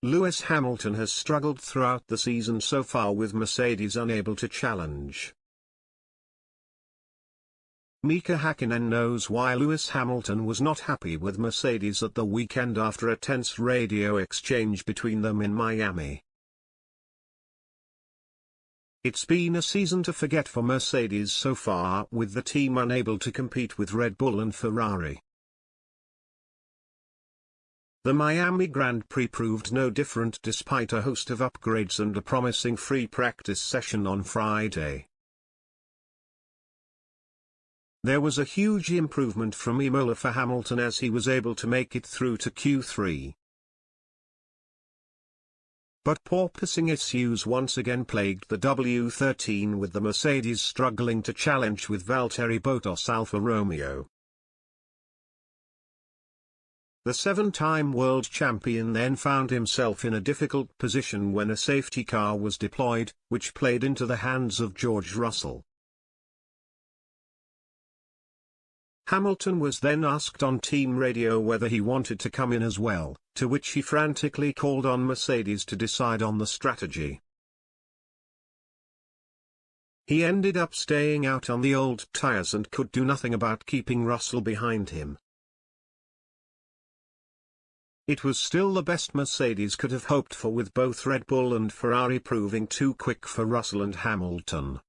Lewis Hamilton has struggled throughout the season so far with Mercedes unable to challenge. Mika Hakkinen knows why Lewis Hamilton was not happy with Mercedes at the weekend after a tense radio exchange between them in Miami. It's been a season to forget for Mercedes so far, with the team unable to compete with Red Bull and Ferrari. The Miami Grand Prix proved no different despite a host of upgrades and a promising free practice session on Friday. There was a huge improvement from Imola for Hamilton as he was able to make it through to Q3. But porpoising issues once again plagued the W13 with the Mercedes struggling to challenge with Valtteri Bottas Alfa Romeo. The seven-time world champion then found himself in a difficult position when a safety car was deployed, which played into the hands of George Russell. Hamilton was then asked on team radio whether he wanted to come in as well, to which he frantically called on Mercedes to decide on the strategy. He ended up staying out on the old tyres and could do nothing about keeping Russell behind him. It was still the best Mercedes could have hoped for, with both Red Bull and Ferrari proving too quick for Russell and Hamilton.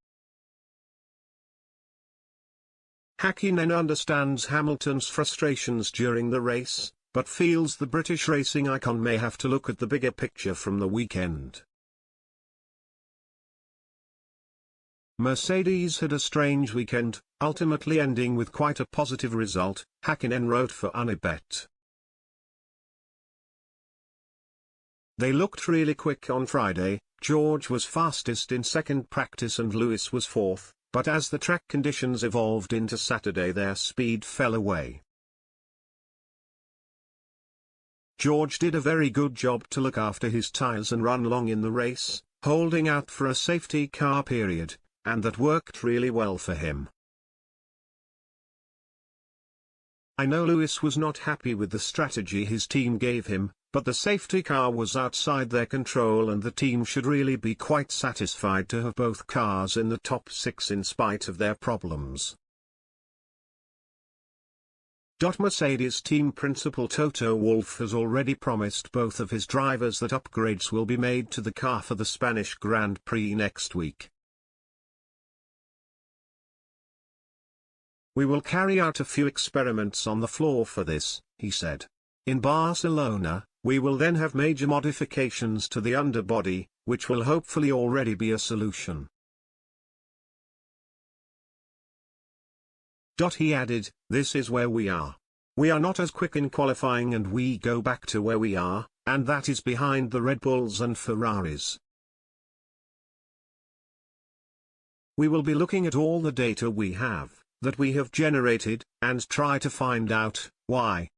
Hakkinen understands Hamilton's frustrations during the race, but feels the British racing icon may have to look at the bigger picture from the weekend. Mercedes had a strange weekend, ultimately ending with quite a positive result, Hakkinen wrote for Unibet. They looked really quick on Friday. George was fastest in second practice and Lewis was fourth, but as the track conditions evolved into Saturday their speed fell away. George did a very good job to look after his tyres and run long in the race, holding out for a safety car period, and that worked really well for him. I know Lewis was not happy with the strategy his team gave him, but the safety car was outside their control and the team should really be quite satisfied to have both cars in the top 6 in spite of their problems. Mercedes team principal Toto Wolff has already promised both of his drivers that upgrades will be made to the car for the Spanish Grand Prix next week. "We will carry out a few experiments on the floor for this," he said. "In Barcelona, we will then have major modifications to the underbody, which will hopefully already be a solution." He added, "This is where we are. We are not as quick in qualifying and we go back to where we are, and that is behind the Red Bulls and Ferraris. We will be looking at all the data we have, that we have generated, and try to find out why,